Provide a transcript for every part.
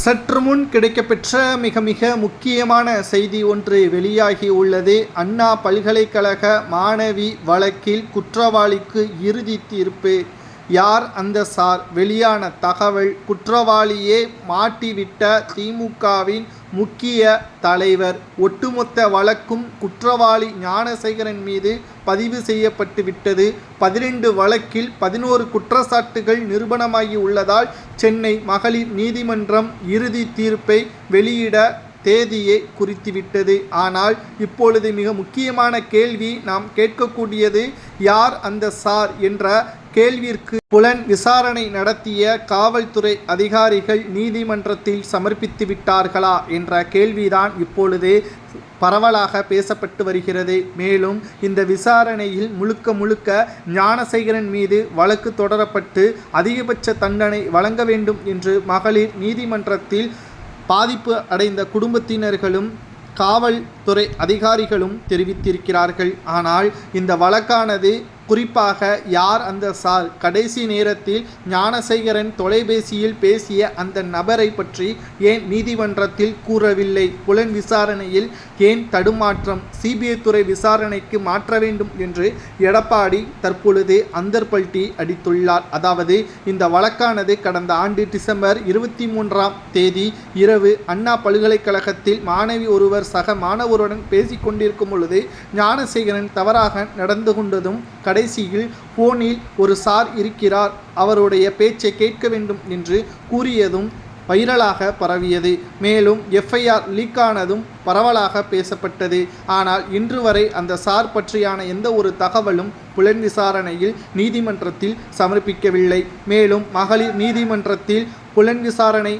சற்று முன் கிடைக்கப்பெற்ற மிக மிக முக்கியமான செய்தி ஒன்று வெளியாகி உள்ளது. அண்ணா பல்கலைக்கழக மாணவி வழக்கில் குற்றவாளிக்கு இறுதி தீர்ப்பு. யார் அந்த சார்? வெளியான தகவல், குற்றவாளியே மாட்டிவிட்ட திமுகவின் முக்கிய தலைவர். ஒட்டுமொத்த வழக்கும் குற்றவாளி ஞானசேகரன் மீது பதிவு செய்யப்பட்டு விட்டது. 12 வழக்கில் 11 குற்றச்சாட்டுகள் நிரூபணமாகி உள்ளதால் சென்னை மகளிர் நீதிமன்றம் இறுதி தீர்ப்பை வெளியிட தேதியை குறித்துவிட்டது. ஆனால் இப்பொழுது மிக முக்கியமான கேள்வி நாம் கேட்கக்கூடியது, யார் அந்த சார் என்ற கேள்விற்கு புலன் விசாரணை நடத்திய காவல்துறை அதிகாரிகள் நீதிமன்றத்தில் சமர்ப்பித்து விட்டார்களா என்ற கேள்விதான் இப்பொழுது பரவலாக பேசப்பட்டு வருகிறது. மேலும் இந்த விசாரணையில் முழுக்க ஞானசேகரன் மீது வழக்கு தொடரப்பட்டு அதிகபட்ச தண்டனை வழங்க வேண்டும் என்று மகளிர் நீதிமன்றத்தில் பாதிப்பு அடைந்த குடும்பத்தினர்களும் காவல்துறை அதிகாரிகளும் தெரிவித்திருக்கிறார்கள். ஆனால் இந்த வழக்கானது குறிப்பாக யார் அந்த சார், கடைசி நேரத்தில் ஞானசேகரன் தொலைபேசியில் பேசிய அந்த நபரை பற்றி ஏன் நீதிமன்றத்தில் கூறவில்லை? புலன் விசாரணையில் ஏன் தடுமாற்றம்? சிபிஐ துறை விசாரணைக்கு மாற்ற வேண்டும் என்று எடப்பாடி தற்பொழுது அந்தர்பல்டி அடித்துள்ளார். அதாவது இந்த வழக்கானது கடந்த ஆண்டு டிசம்பர் 23ஆம் தேதி இரவு அண்ணா பல்கலைக்கழகத்தில் மாணவி ஒருவர் சக மாணவருடன் பேசிக் கொண்டிருக்கும் பொழுது ஞானசேகரன் தவறாக நடந்து கொண்டதும் கடைசியில் போனில் ஒரு சார் இருக்கிறார், அவருடைய பேச்சை கேட்க வேண்டும் என்று கூறியதும் வைரலாக பரவியது. மேலும் எஃப்ஐஆர் லீக் ஆனதும் பரவலாக பேசப்பட்டது. ஆனால் இன்று வரை அந்த சார் பற்றியான எந்த ஒரு தகவலும் புலன் விசாரணையில் நீதிமன்றத்தில் சமர்ப்பிக்கவில்லை. மேலும் மகளிர் நீதிமன்றத்தில் புலன் விசாரணை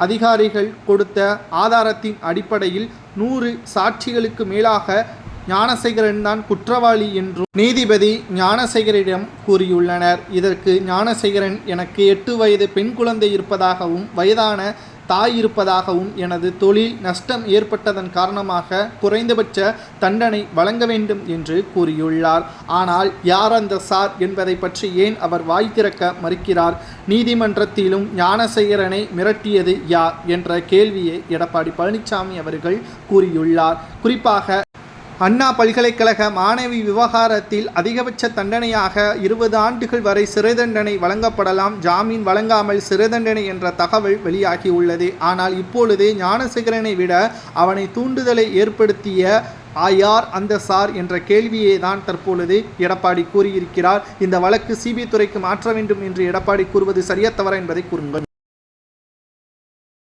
அதிகாரிகள் கொடுத்த ஆதாரத்தின் அடிப்படையில் 100 சாட்சிகளுக்கு மேலாக ஞானசேகரன் தான் குற்றவாளி என்றும் நீதிபதி ஞானசேகரிடம் கூறியுள்ளனர். இதற்கு ஞானசேகரன், எனக்கு 8 வயது பெண் குழந்தை இருப்பதாகவும் வயதான தாய் இருப்பதாகவும் எனது தொழில் நஷ்டம் ஏற்பட்டதன் காரணமாக குறைந்தபட்ச தண்டனை வழங்க வேண்டும் என்று கூறியுள்ளார். ஆனால் யார் அந்த சார் என்பதை பற்றி ஏன் அவர் வாய் திறக்க மறுக்கிறார்? நீதிமன்றத்திலும் ஞானசேகரனை மிரட்டியது யார் என்ற கேள்வியை எடப்பாடி பழனிசாமி அவர்கள் கூறியுள்ளார். குறிப்பாக அண்ணா பல்கலைக்கழக மாணவி விவகாரத்தில் அதிகபட்ச தண்டனையாக 20 ஆண்டுகள் வரை சிறை தண்டனை வழங்கப்படலாம், ஜாமீன் வழங்காமல் சிறை தண்டனை என்ற தகவல் வெளியாகி உள்ளது. ஆனால் இப்பொழுது ஞானசேகரனை விட அவனை தூண்டுதலை ஏற்படுத்திய யார் அந்த சார் என்ற கேள்வியை தான் தற்பொழுது எடப்பாடி கூறியிருக்கிறார். இந்த வழக்கு சிபிஐ துறைக்கு மாற்ற வேண்டும் என்று எடப்பாடி கூறுவது சரியா தவறா என்பதை கூறுங்கள்.